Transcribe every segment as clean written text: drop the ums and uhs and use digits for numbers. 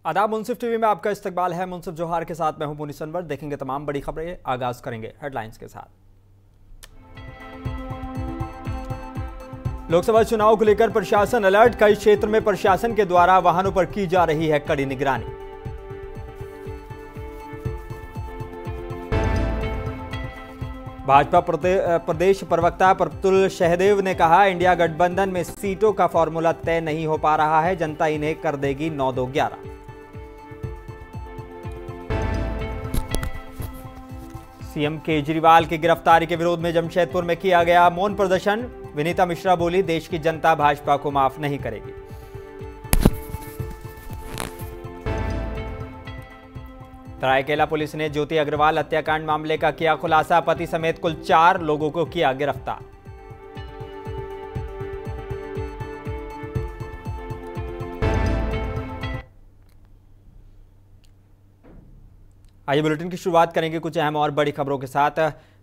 आदाब, मुंसिफ टीवी में आपका इस्तकबाल है। मुंसिफ जोहार के साथ मैं हूं मुनीस अनवर। देखेंगे तमाम बड़ी खबरें। आगाज करेंगे हेडलाइंस के साथ। लोकसभा चुनाव को लेकर प्रशासन अलर्ट। कई क्षेत्र में प्रशासन के द्वारा वाहनों पर की जा रही है कड़ी निगरानी। भाजपा प्रदेश प्रवक्ता प्रतुल सहदेव ने कहा, इंडिया गठबंधन में सीटों का फॉर्मूला तय नहीं हो पा रहा है, जनता इन्हें कर देगी 9-2-11। सीएम केजरीवाल की गिरफ्तारी के विरोध में जमशेदपुर में किया गया मौन प्रदर्शन। विनीता मिश्रा बोली, देश की जनता भाजपा को माफ नहीं करेगी। सरायकेला पुलिस ने ज्योति अग्रवाल हत्याकांड मामले का किया खुलासा। पति समेत कुल 4 लोगों को किया गिरफ्तार। आइए बुलेटिन की शुरुआत करेंगे कुछ अहम और बड़ी खबरों के साथ।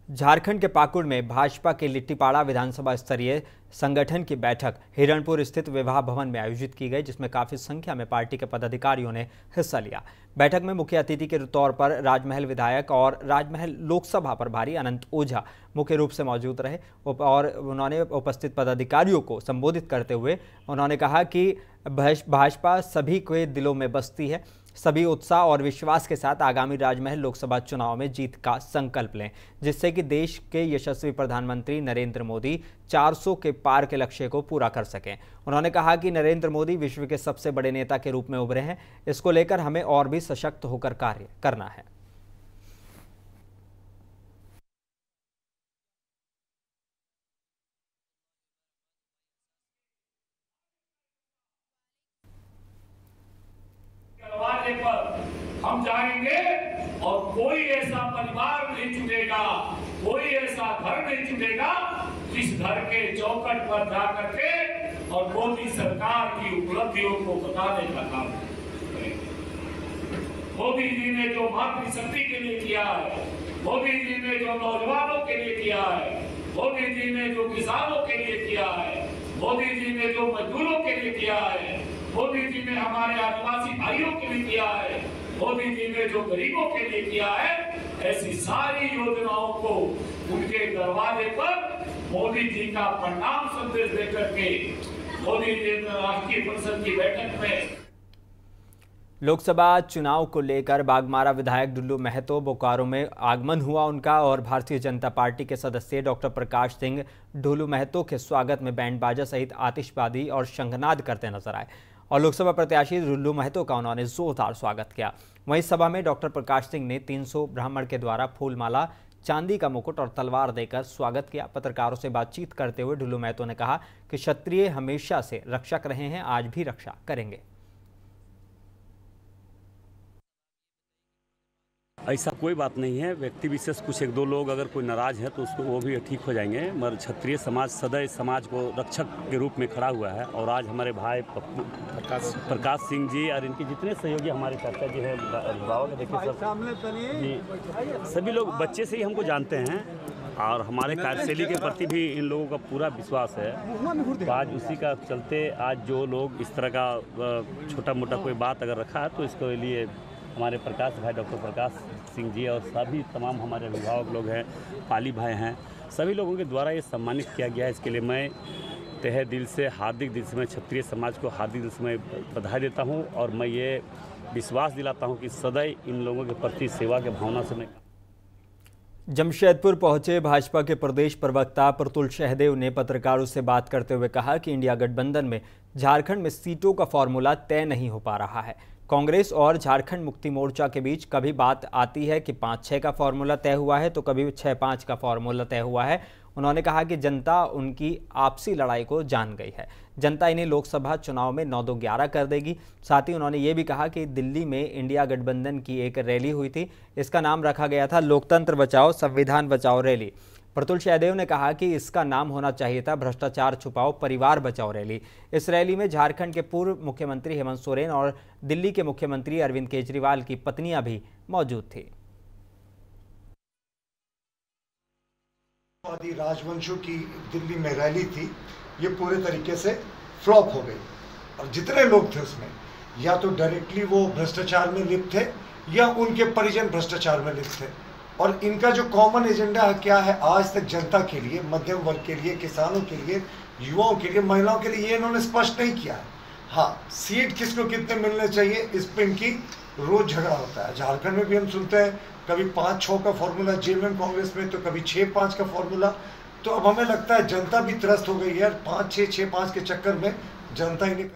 झारखंड के पाकुड़ में भाजपा के लिट्टीपाड़ा विधानसभा स्तरीय संगठन की बैठक हिरणपुर स्थित विवाह भवन में आयोजित की गई, जिसमें काफी संख्या में पार्टी के पदाधिकारियों ने हिस्सा लिया। बैठक में मुख्य अतिथि के तौर पर राजमहल विधायक और राजमहल लोकसभा प्रभारी अनंत ओझा मुख्य रूप से मौजूद रहे और उन्होंने उपस्थित पदाधिकारियों को संबोधित करते हुए उन्होंने कहा कि भाजपा सभी के दिलों में बसती है। सभी उत्साह और विश्वास के साथ आगामी राजमहल लोकसभा चुनाव में जीत का संकल्प लें, जिससे कि देश के यशस्वी प्रधानमंत्री नरेंद्र मोदी 400 के पार के लक्ष्य को पूरा कर सकें। उन्होंने कहा कि नरेंद्र मोदी विश्व के सबसे बड़े नेता के रूप में उभरे हैं। इसको लेकर हमें और भी सशक्त होकर कार्य करना है। हम जाएंगे और कोई ऐसा परिवार नहीं छूटेगा, कोई ऐसा घर नहीं छूटेगा जिस घर के चौखट पर जाकर के और मोदी सरकार की उपलब्धियों को बताने का काम करेंगे। मोदी जी ने जो मातृशक्ति के लिए किया है, मोदी जी ने जो नौजवानों के लिए किया है, मोदी जी ने जो किसानों के लिए किया है, मोदी जी ने जो मजदूरों के लिए किया है, मोदी जी ने हमारे आदिवासी भाइयों के लिए किया है, मोदी जी ने जो गरीबों के लिए किया है, ऐसी सारी योजनाओं को उनके दरवाजे पर मोदी जी का प्रणाम संदेश देकर के मोदी जी ने राष्ट्रीय परिषद की बैठक में। लोकसभा चुनाव को लेकर बागमारा विधायक डुल्लू महतो बोकारो में आगमन हुआ उनका और भारतीय जनता पार्टी के सदस्य डॉक्टर प्रकाश सिंह डुल्लू महतो के स्वागत में बैंड बाजा सहित आतिशबाजी और शंखनाद करते नजर आए और लोकसभा प्रत्याशी डुल्लू महतो का उन्होंने जोरदार स्वागत किया। वहीं सभा में डॉक्टर प्रकाश सिंह ने 300 ब्राह्मण के द्वारा फूलमाला, चांदी का मुकुट और तलवार देकर स्वागत किया। पत्रकारों से बातचीत करते हुए डुल्लू महतो ने कहा कि क्षत्रिय हमेशा से रक्षक रहे हैं, आज भी रक्षा करेंगे। ऐसा कोई बात नहीं है। व्यक्ति विशेष कुछ 1-2 लोग अगर कोई नाराज है तो उसको वो भी ठीक हो जाएंगे, मगर क्षत्रिय समाज सदैव समाज को रक्षक के रूप में खड़ा हुआ है। और आज हमारे भाई प्रकाश सिंह जी और इनके जितने सहयोगी हमारे चाचा जी हैं, बाबा के देखिए सब सभी लोग बच्चे से ही हमको जानते हैं और हमारे कार्यशैली के प्रति भी इन लोगों का पूरा विश्वास है। तो आज उसी का चलते आज जो लोग इस तरह का छोटा मोटा कोई बात अगर रखा है तो इसके लिए हमारे प्रकाश भाई डॉक्टर प्रकाश सिंह जी और सभी तमाम हमारे अभिभावक लोग हैं, पाली भाई हैं, सभी लोगों के द्वारा ये सम्मानित किया गया है। इसके लिए मैं तहे दिल से हार्दिक दिल से मैं क्षत्रिय समाज को हार्दिक दिल से मैं बधाई देता हूं और मैं ये विश्वास दिलाता हूं कि सदैव इन लोगों के प्रति सेवा के भावना से मैं। जमशेदपुर पहुंचे भाजपा के प्रदेश प्रवक्ता प्रतुल सहदेव ने पत्रकारों से बात करते हुए कहा कि इंडिया गठबंधन में झारखंड में सीटों का फॉर्मूला तय नहीं हो पा रहा है। कांग्रेस और झारखंड मुक्ति मोर्चा के बीच कभी बात आती है कि 5-6 का फॉर्मूला तय हुआ है तो कभी 6-5 का फॉर्मूला तय हुआ है। उन्होंने कहा कि जनता उनकी आपसी लड़ाई को जान गई है, जनता इन्हें लोकसभा चुनाव में 9-2-11 कर देगी। साथ ही उन्होंने ये भी कहा कि दिल्ली में इंडिया गठबंधन की एक रैली हुई थी, इसका नाम रखा गया था लोकतंत्र बचाओ संविधान बचाओ रैली। प्रतुल सहदेव ने कहा कि इसका नाम होना चाहिए था भ्रष्टाचार छुपाओ परिवार बचाओ रैली। इस रैली में झारखंड के पूर्व मुख्यमंत्री हेमंत सोरेन और दिल्ली के मुख्यमंत्री अरविंद केजरीवाल की पत्नियां भी मौजूद थी। राजवंशों की दिल्ली में रैली थी, ये पूरे तरीके से फ्लॉप हो गई और जितने लोग थे उसमें या तो डायरेक्टली वो भ्रष्टाचार में लिप्त थे या उनके परिजन भ्रष्टाचार में लिप्त थे। और इनका जो कॉमन एजेंडा क्या है, आज तक जनता के लिए, मध्यम वर्ग के लिए, किसानों के लिए, युवाओं के लिए, महिलाओं के लिए, ये इन्होंने स्पष्ट नहीं किया है। हाँ, सीट किसको कितने मिलने चाहिए इस पर इनकी रोज झगड़ा होता है। झारखंड में भी हम सुनते हैं कभी 5-6 का फॉर्मूला जेएमएम कांग्रेस में, तो कभी 6-5 का फॉर्मूला। तो अब हमें लगता है जनता भी त्रस्त हो गई है 5-6, 6-5 के चक्कर में जनता ही नहीं।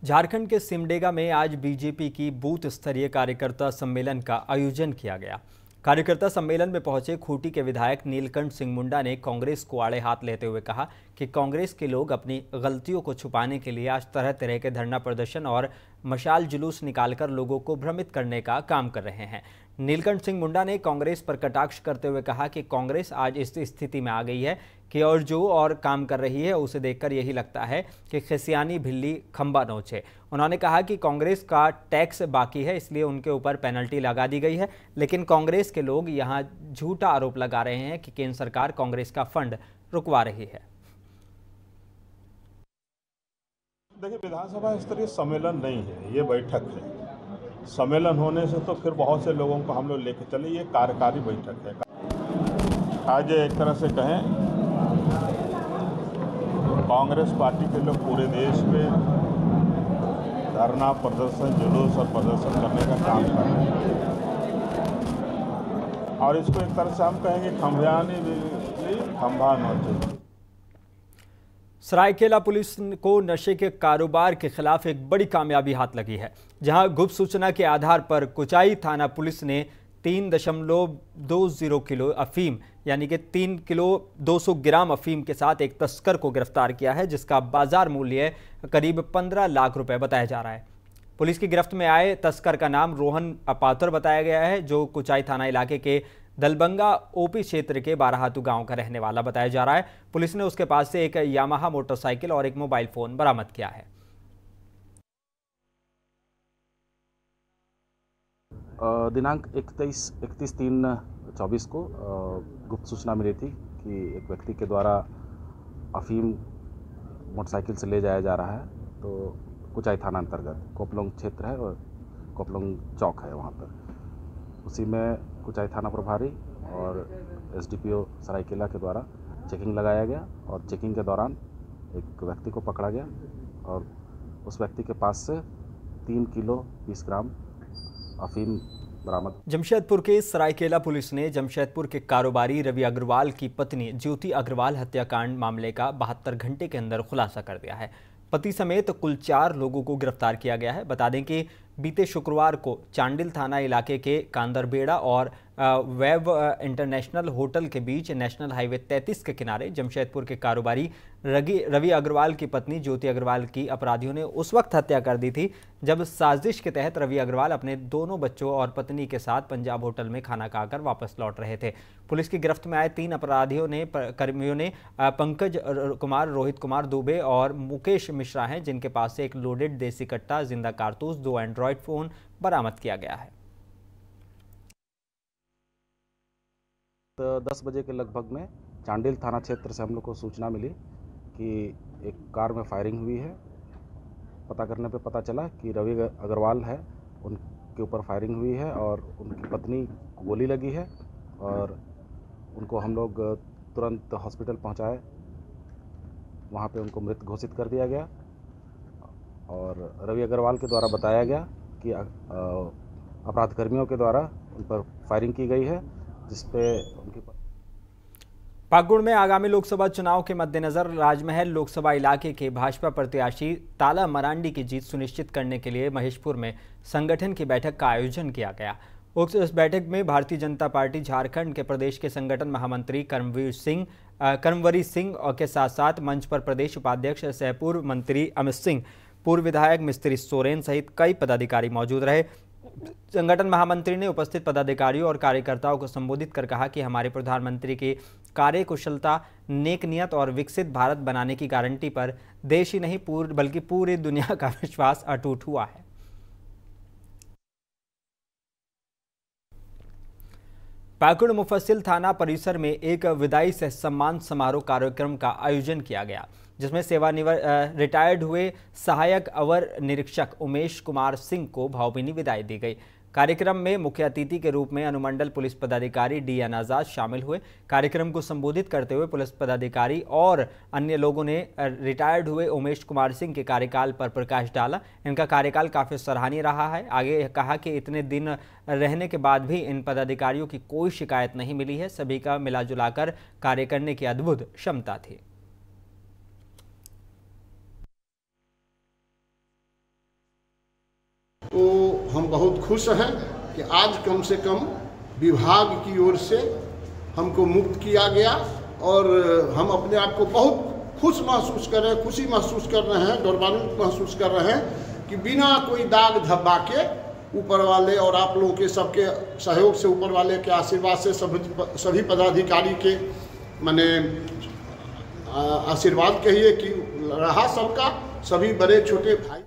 झारखंड के सिमडेगा में आज बीजेपी की बूथ स्तरीय कार्यकर्ता सम्मेलन का आयोजन किया गया। कार्यकर्ता सम्मेलन में पहुंचे खूंटी के विधायक नीलकंठ सिंह मुंडा ने कांग्रेस को आड़े हाथ लेते हुए कहा कि कांग्रेस के लोग अपनी गलतियों को छुपाने के लिए आज तरह तरह के धरना प्रदर्शन और मशाल जुलूस निकालकर लोगों को भ्रमित करने का काम कर रहे हैं। नीलकंठ सिंह मुंडा ने कांग्रेस पर कटाक्ष करते हुए कहा कि कांग्रेस आज इस स्थिति में आ गई है कि और काम कर रही है, उसे देखकर यही लगता है कि खिसियानी भिल्ली खंबा नोचे। उन्होंने कहा कि कांग्रेस का टैक्स बाकी है, इसलिए उनके ऊपर पेनल्टी लगा दी गई है, लेकिन कांग्रेस के लोग यहां झूठा आरोप लगा रहे हैं कि केंद्र सरकार कांग्रेस का फंड रुकवा रही है। देखिए, विधानसभा स्तरीय सम्मेलन नहीं है, ये बैठक है। सम्मेलन होने से तो फिर बहुत से लोगों को हम लोग लेके चले, ये कार्यकारी बैठक है। आज एक तरह से कहें, कांग्रेस पार्टी के लोग पूरे देश में धरना प्रदर्शन, जुलूस और प्रदर्शन करने का काम कर रहे हैं, और इसको एक तरह से हम कहेंगे खंभियानी खंभा नोचे। सरायकेला पुलिस को नशे के कारोबार के खिलाफ एक बड़ी कामयाबी हाथ लगी है, जहां गुप्त सूचना के आधार पर कुचाई थाना पुलिस ने 3.20 किलो अफीम यानी कि 3 किलो 200 ग्राम अफीम के साथ एक तस्कर को गिरफ्तार किया है, जिसका बाजार मूल्य करीब 15 लाख रुपए बताया जा रहा है। पुलिस की गिरफ्त में आए तस्कर का नाम रोहन अपातर बताया गया है, जो कुचाई थाना इलाके के दलबंगा ओपी क्षेत्र के बाराहातू गांव का रहने वाला बताया जा रहा है। पुलिस ने उसके पास से एक यामाहा मोटरसाइकिल और एक मोबाइल फोन बरामद किया है। दिनांक 31/3/24 को गुप्त सूचना मिली थी कि एक व्यक्ति के द्वारा अफीम मोटरसाइकिल से ले जाया जा रहा है। तो कुचाई थाना अंतर्गत कोपलोंग क्षेत्र है और कोपलोंग चौक है, वहाँ पर उसी में कुचाई थाना प्रभारी और एसडीपीओ सरायकेला के द्वारा चेकिंग लगाया गया, और चेकिंग के दौरान एक व्यक्ति को पकड़ा गया और उस व्यक्ति के पास से 3 किलो 20 ग्राम अफीम बरामद। जमशेदपुर के सरायकेला पुलिस ने जमशेदपुर के कारोबारी रवि अग्रवाल की पत्नी ज्योति अग्रवाल हत्याकांड मामले का 72 घंटे के अंदर खुलासा कर दिया है। पति समेत कुल 4 लोगों को गिरफ्तार किया गया है। बता दें कि बीते शुक्रवार को चांडिल थाना इलाके के कांदरबेड़ा और वेब इंटरनेशनल होटल के बीच नेशनल हाईवे 33 के किनारे जमशेदपुर के कारोबारी रवि अग्रवाल की पत्नी ज्योति अग्रवाल की अपराधियों ने उस वक्त हत्या कर दी थी जब साजिश के तहत रवि अग्रवाल अपने दोनों बच्चों और पत्नी के साथ पंजाब होटल में खाना खाकर वापस लौट रहे थे। पुलिस की गिरफ्त में आए 3 कर्मियों ने पंकज कुमार, रोहित कुमार दुबे और मुकेश मिश्रा हैं, जिनके पास से एक लोडेड देसी कट्टा, जिंदा कारतूस, 2 एंड्रॉयड फोन बरामद किया गया है। 10 बजे के लगभग में चांडिल थाना क्षेत्र से हम लोग को सूचना मिली कि एक कार में फायरिंग हुई है। पता करने पे पता चला कि रवि अग्रवाल है, उनके ऊपर फायरिंग हुई है और उनकी पत्नी को गोली लगी है, और उनको हम लोग तुरंत हॉस्पिटल पहुंचाए। वहां पे उनको मृत घोषित कर दिया गया, और रवि अग्रवाल के द्वारा बताया गया कि अपराधकर्मियों के द्वारा उन पर फायरिंग की गई है, जिसपे उनकी पाकुड़ में आगामी लोकसभा चुनाव के मद्देनजर राजमहल लोकसभा इलाके के भाजपा प्रत्याशी ताला मरांडी की जीत सुनिश्चित करने के लिए महेशपुर में संगठन की बैठक का आयोजन किया गया। उस बैठक में भारतीय जनता पार्टी झारखंड के प्रदेश के संगठन महामंत्री कर्मवीर सिंह के साथ साथ मंच पर प्रदेश उपाध्यक्ष सह पूर्व मंत्री अमित सिंह, पूर्व विधायक मिस्त्री सोरेन सहित कई पदाधिकारी मौजूद रहे। संगठन महामंत्री ने उपस्थित पदाधिकारियों और कार्यकर्ताओं को संबोधित कर कहा कि हमारे प्रधानमंत्री की कार्यकुशलता, नेक नियत और विकसित भारत बनाने की गारंटी पर देश ही नहीं बल्कि पूरी दुनिया का विश्वास अटूट हुआ है। पाकुड़ मुफस्सिल थाना परिसर में एक विदाई सह सम्मान समारोह कार्यक्रम का आयोजन किया गया। जिसमें रिटायर्ड हुए सहायक अवर निरीक्षक उमेश कुमार सिंह को भावभीनी विदाई दी गई। कार्यक्रम में मुख्य अतिथि के रूप में अनुमंडल पुलिस पदाधिकारी DN आजाद शामिल हुए। कार्यक्रम को संबोधित करते हुए पुलिस पदाधिकारी और अन्य लोगों ने रिटायर्ड हुए उमेश कुमार सिंह के कार्यकाल पर प्रकाश डाला। इनका कार्यकाल काफ़ी सराहनीय रहा है। आगे कहा कि इतने दिन रहने के बाद भी इन पदाधिकारियों की कोई शिकायत नहीं मिली है। सभी का मिलाजुलाकर कार्य करने की अद्भुत क्षमता थी। तो हम बहुत खुश हैं कि आज कम से कम विभाग की ओर से हमको मुक्त किया गया और हम अपने आप को बहुत खुश महसूस कर रहे हैं, खुशी महसूस कर रहे हैं, गौरवान्वित महसूस कर रहे हैं कि बिना कोई दाग धब्बा के ऊपर वाले और आप लोगों के सबके सहयोग से, ऊपर वाले के आशीर्वाद से सभी पदाधिकारी के माने आशीर्वाद कहिए कि रहा सबका, सभी बड़े छोटे भाई।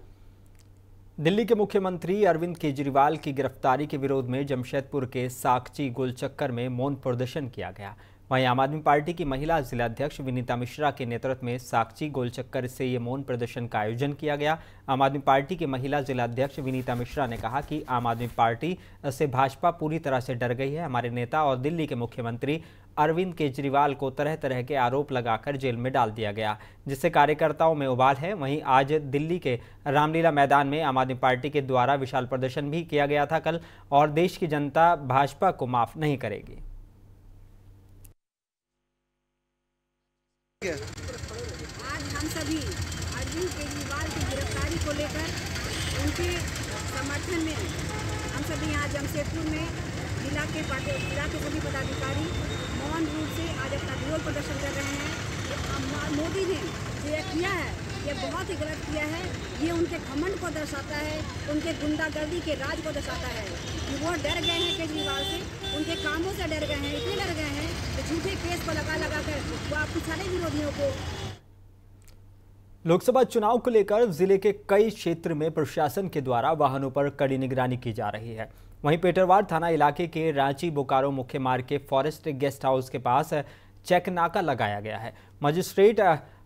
दिल्ली के मुख्यमंत्री अरविंद केजरीवाल की गिरफ्तारी के विरोध में जमशेदपुर के साकची गोलचक्कर में मौन प्रदर्शन किया गया। वहीं आम आदमी पार्टी की महिला जिलाध्यक्ष विनीता मिश्रा के नेतृत्व में साकची गोलचक्कर से ये मौन प्रदर्शन का आयोजन किया गया। आम आदमी पार्टी की महिला जिलाध्यक्ष विनीता मिश्रा ने कहा कि आम आदमी पार्टी से भाजपा पूरी तरह से डर गई है। हमारे नेता और दिल्ली के मुख्यमंत्री अरविंद केजरीवाल को तरह तरह के आरोप लगाकर जेल में डाल दिया गया, जिससे कार्यकर्ताओं में उबाल है। वहीं आज दिल्ली के रामलीला मैदान में आम आदमी पार्टी के द्वारा विशाल प्रदर्शन भी किया गया था कल, और देश की जनता भाजपा को माफ नहीं करेगी। आज हम सभी अरविंद केजरीवाल की गिरफ्तारी को लेकर उनके समर्थन में हम सभी यहाँ जमशेदपुर में जिला के सभी पदाधिकारी मौन रूप से आज अपना विरोध प्रदर्शन कर रहे हैं। मोदी ने जो ये किया है ये बहुत ही गलत किया है। ये उनके घमंड को दर्शाता है, उनके गुंडागर्दी के राज को दर्शाता है कि वो डर गए हैं केजरीवाल से, उनके कामों से डर गए हैं, इतने डर गए हैं कि झूठे केस पर लगा कर वो आपके सारे विरोधियों को। लोकसभा चुनाव को लेकर जिले के कई क्षेत्र में प्रशासन के द्वारा वाहनों पर कड़ी निगरानी की जा रही है। वहीं पेटरवार थाना इलाके के रांची बोकारो मुख्य मार्ग के फॉरेस्ट गेस्ट हाउस के पास चेक नाका लगाया गया है। मजिस्ट्रेट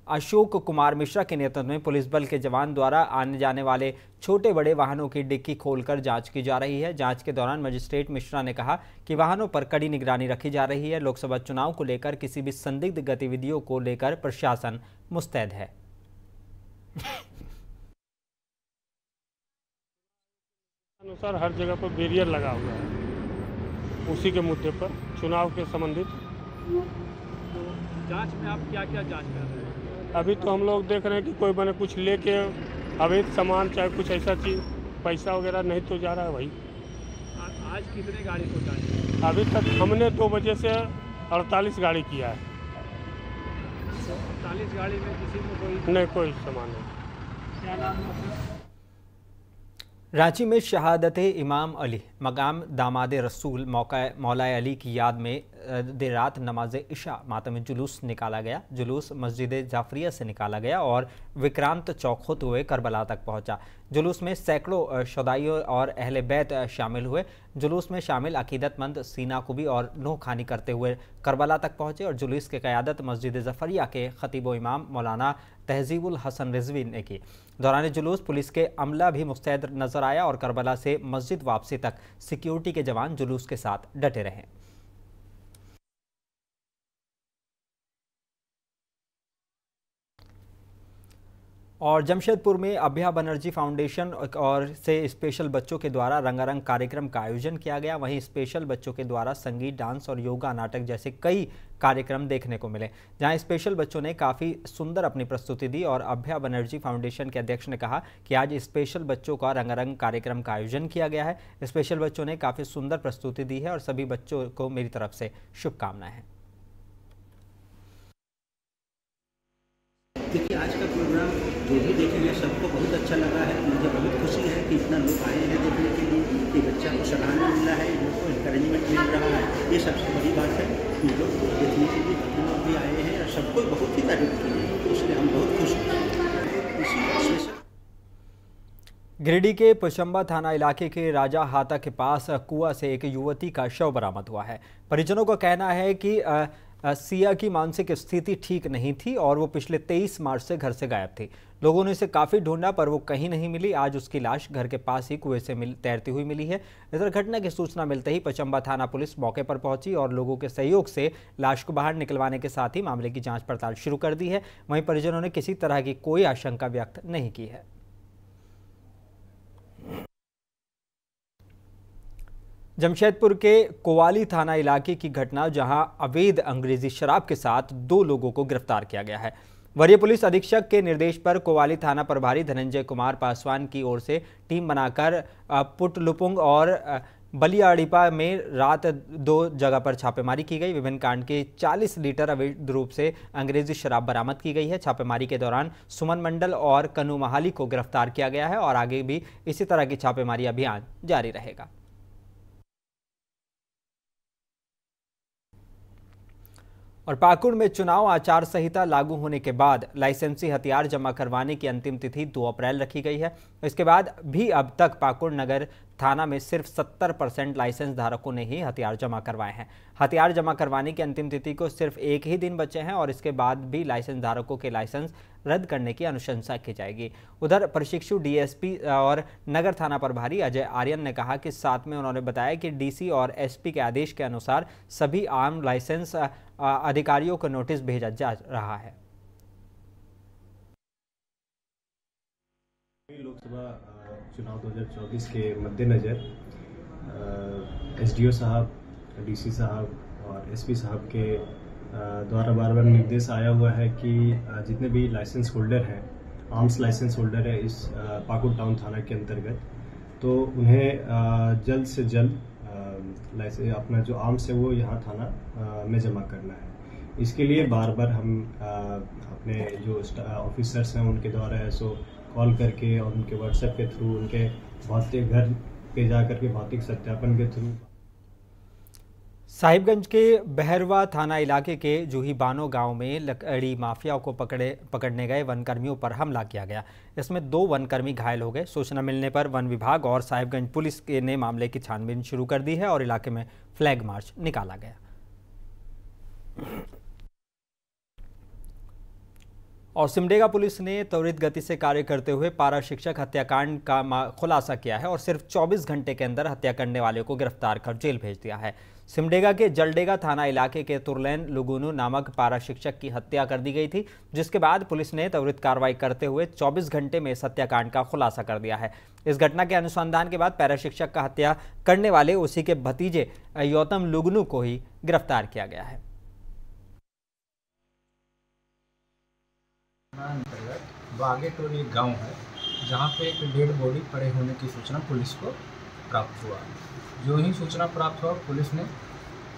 अशोक कुमार मिश्रा के नेतृत्व में पुलिस बल के जवान द्वारा आने जाने वाले छोटे बड़े वाहनों की डिक्की खोलकर जांच की जा रही है। जांच के दौरान मजिस्ट्रेट मिश्रा ने कहा कि वाहनों पर कड़ी निगरानी रखी जा रही है। लोकसभा चुनाव को लेकर किसी भी संदिग्ध गतिविधियों को लेकर प्रशासन मुस्तैद है। अनुसार हर जगह पर बैरियर लगा हुआ है, उसी के मुद्दे पर चुनाव के संबंधित। तो जांच में आप क्या क्या जांच कर रहे हैं? अभी तो हम लोग देख रहे हैं कि कोई मैंने कुछ लेके अवैध सामान चाहे कुछ ऐसा चीज़ पैसा वगैरह नहीं तो जा रहा है भाई। आज कितने गाड़ी को जांच? अभी तक हमने 2 बजे से 48 गाड़ी किया है। 48 गाड़ी में किसी में कोई नहीं, कोई सामान नहीं। क्या नाम है? रांची में शहादते इमाम अली मकाम दामाद रसूल मौला अली की याद में देर रात नमाज इशा मातमी जुलूस निकाला गया। जुलूस मस्जिद जाफरिया से निकाला गया और विक्रांत चौक होते हुए करबला तक पहुंचा। जुलूस में सैकड़ों शुदाइयों और अहले बैत शामिल हुए। जुलूस में शामिल अकीदतमंद सीना कुबी और नोह खानी करते हुए करबला तक पहुंचे और जुलूस की क़यादत मस्जिद जाफरिया के खतीब व इमाम मौलाना तहजीबुल हसन रिजवी ने की। दौरान जुलूस पुलिस के अमला भी मुस्तैद नजर आया और करबला से मस्जिद वापसी तक सिक्योरिटी के जवान जुलूस के साथ डटे रहे। और जमशेदपुर में अभया बनर्जी फाउंडेशन और से स्पेशल बच्चों के द्वारा रंगारंग कार्यक्रम का आयोजन किया गया। वहीं स्पेशल बच्चों के द्वारा संगीत, डांस और योगा, नाटक जैसे कई कार्यक्रम देखने को मिले, जहां स्पेशल बच्चों ने काफ़ी सुंदर अपनी प्रस्तुति दी। और अभया बनर्जी फाउंडेशन के अध्यक्ष ने कहा कि आज स्पेशल बच्चों का रंगारंग कार्यक्रम का आयोजन किया गया है। स्पेशल बच्चों ने काफ़ी सुंदर प्रस्तुति दी है और सभी बच्चों को मेरी तरफ से शुभकामनाएं हैं। देखिए, आज का प्रोग्राम जो भी देखेंगे सबको बहुत अच्छा लगा है। मुझे बहुत खुशी है कि इतना लोग आए हैं देखने के लिए, कि बच्चा को सराहना मिला है, इनको इंकरेजमेंट मिल रहा है। ये सबसे बड़ी बात है कि लोग देखने के लिए कितने लोग भी आए हैं और सबको बहुत ही तारीफ की है, इसलिए हम बहुत खुश हैं। गिरिडीह के पुशंबा थाना इलाके के राजा हाता के पास कुआं से एक युवती का शव बरामद हुआ है। परिजनों का कहना है कि सिया की मानसिक स्थिति ठीक नहीं थी और वो पिछले 23 मार्च से घर से गायब थी। लोगों ने इसे काफ़ी ढूंढा पर वो कहीं नहीं मिली। आज उसकी लाश घर के पास ही कुएं से तैरती हुई मिली है। इधर घटना की सूचना मिलते ही पचंबा थाना पुलिस मौके पर पहुंची और लोगों के सहयोग से लाश को बाहर निकलवाने के साथ ही मामले की जांच पड़ताल शुरू कर दी है। वहीं परिजनों ने किसी तरह की कोई आशंका व्यक्त नहीं की है। जमशेदपुर के कोवाली थाना इलाके की घटना, जहां अवैध अंग्रेजी शराब के साथ 2 लोगों को गिरफ्तार किया गया है। वरीय पुलिस अधीक्षक के निर्देश पर कोवाली थाना प्रभारी धनंजय कुमार पासवान की ओर से टीम बनाकर पुटलुपुंग और बलियाड़ीपा में रात 2 जगह पर छापेमारी की गई। विभिन्न कांड के 40 लीटर अवैध रूप से अंग्रेजी शराब बरामद की गई है। छापेमारी के दौरान सुमन मंडल और कन्नू महाली को गिरफ्तार किया गया है और आगे भी इसी तरह की छापेमारी अभियान जारी रहेगा। और पाकुड़ में चुनाव आचार संहिता लागू होने के बाद लाइसेंसी हथियार जमा करवाने की अंतिम तिथि 2 अप्रैल रखी गई है। इसके बाद भी अब तक पाकुड़ नगर थाना में सिर्फ 70% लाइसेंस धारकों ने ही हथियार जमा करवाए हैं। हथियार जमा करवाने की अंतिम तिथि को सिर्फ 1 ही दिन बचे हैं और इसके बाद भी लाइसेंस धारकों के लाइसेंस रद्द करने की अनुशंसा की जाएगी। उधर प्रशिक्षु डीएसपी और नगर थाना प्रभारी अजय आर्यन ने कहा कि साथ में उन्होंने बताया कि डीसी और एसपी के आदेश के अनुसार सभी आम लाइसेंस अधिकारियों को नोटिस भेजा जा रहा है। लोकसभा चुनाव 2024 के मद्देनज़र एसडीओ साहब, डीसी साहब और एसपी साहब के द्वारा बार बार निर्देश आया हुआ है कि जितने भी लाइसेंस होल्डर हैं, आर्म्स लाइसेंस होल्डर है इस पाकुड़ टाउन थाना के अंतर्गत, तो उन्हें जल्द से जल्द अपना जो आर्म्स है वो यहाँ थाना में जमा करना है। इसके लिए बार बार हम अपने जो ऑफिसर्स हैं उनके द्वारा ऐसो कॉल करके और उनके व्हाट्सएप के थ्रू, उनके भौतिक घर पे जा करके भौतिक सत्यापन के थ्रू। साहिबगंज के बहरवा थाना इलाके के जूही बानो गांव में लकड़ी माफिया को पकड़ने गए वनकर्मियों पर हमला किया गया। इसमें 2 वनकर्मी घायल हो गए। सूचना मिलने पर वन विभाग और साहिबगंज पुलिस ने मामले की छानबीन शुरू कर दी है और इलाके में फ्लैग मार्च निकाला गया। और सिमडेगा पुलिस ने त्वरित गति से कार्य करते हुए पारा शिक्षक हत्याकांड का खुलासा किया है और सिर्फ 24 घंटे के अंदर हत्या करने वाले को गिरफ्तार कर जेल भेज दिया है। सिमडेगा के जलडेगा थाना इलाके के तुरलैन लुगुनू नामक पारा शिक्षक की हत्या कर दी गई थी, जिसके बाद पुलिस ने त्वरित कार्रवाई करते हुए 24 घंटे में इस हत्याकांड का खुलासा कर दिया है। इस घटना के अनुसंधान के बाद पारा शिक्षक का हत्या करने वाले उसी के भतीजे योतम लुगनू को ही गिरफ्तार किया गया है। अंतर्गत बागे टोली एक गाँव है जहाँ पे एक डेड बॉडी पड़े होने की सूचना पुलिस को प्राप्त हुआ। जो ही सूचना प्राप्त हुआ, पुलिस ने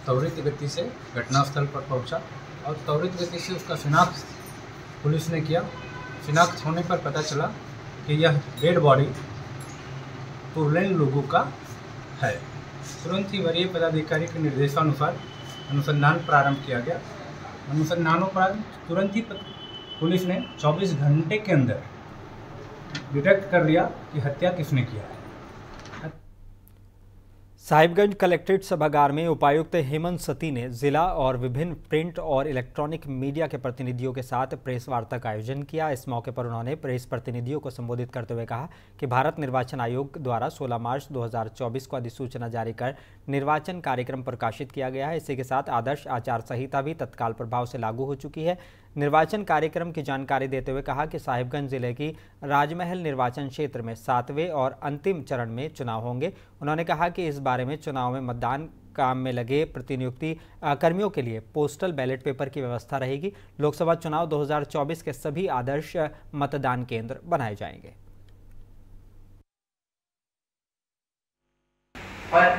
त्वरित गति से घटनास्थल पर पहुंचा और त्वरित गति से उसका शिनाख्त पुलिस ने किया। शिनाख्त होने पर पता चला कि यह डेड बॉडी तुरलैन लोगों का है। तुरंत ही वरीय पदाधिकारी के निर्देशानुसार अनुसंधान प्रारंभ किया गया। अनुसंधानों तुरंत ही पुलिस ने 24 घंटे के अंदर डिटेक्ट कर लिया कि हत्या किसने किया है। साहिबगंज कलेक्ट्रेट सभागार में उपायुक्त हेमंत सती ने जिला और विभिन्न प्रिंट और इलेक्ट्रॉनिक मीडिया के प्रतिनिधियों के साथ प्रेस वार्ता का आयोजन किया। इस मौके पर उन्होंने प्रेस प्रतिनिधियों को संबोधित करते हुए कहा कि भारत निर्वाचन आयोग द्वारा 16 मार्च 2024 को अधिसूचना जारी कर निर्वाचन कार्यक्रम प्रकाशित किया गया है। इसी के साथ आदर्श आचार संहिता भी तत्काल प्रभाव से लागू हो चुकी है। निर्वाचन कार्यक्रम की जानकारी देते हुए कहा कि साहिबगंज जिले की राजमहल निर्वाचन क्षेत्र में 7वें और अंतिम चरण में चुनाव होंगे। उन्होंने कहा कि इस बारे में चुनाव में मतदान काम में लगे प्रतिनियुक्ति कर्मियों के लिए पोस्टल बैलेट पेपर की व्यवस्था रहेगी। लोकसभा चुनाव 2024 के सभी आदर्श मतदान केंद्र बनाए जाएंगे। पर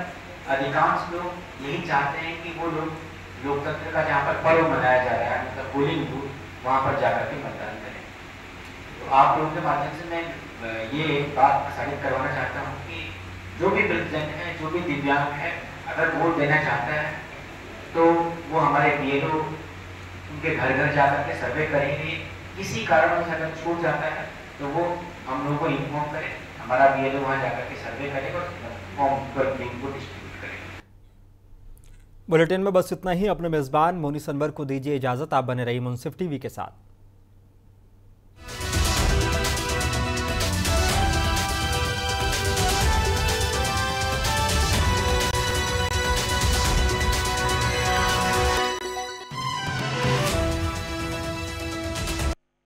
अधिकांश लोग यही चाहते हैं कि वो लोग लोकतंत्र का जहाँ पर पर्व मनाया जा रहा है, मतलब पोलिंग बूथ, वहाँ पर जाकर के मतदान करें। तो आप लोगों के माध्यम से मैं ये बात प्रसारित करवाना चाहता हूँ कि जो भी वृद्धजन है, जो भी दिव्यांग है, अगर वोट देना चाहता है तो वो हमारे बीएलओ उनके घर घर जाकर के सर्वे करेंगे। किसी कारण से अगर छूट जाता है तो वो हम लोगों को इन्फॉर्म करें, हमारा बीएलओ वहाँ जाकर के सर्वे करेगा और फॉर्म पर लिंक को डिस्ट्रीब्यूट करेगा। बुलेटिन में बस इतना ही। अपने मेजबान मोनी सनवर को दीजिए इजाजत। आप बने रहिए मुंसिफ टीवी के साथ।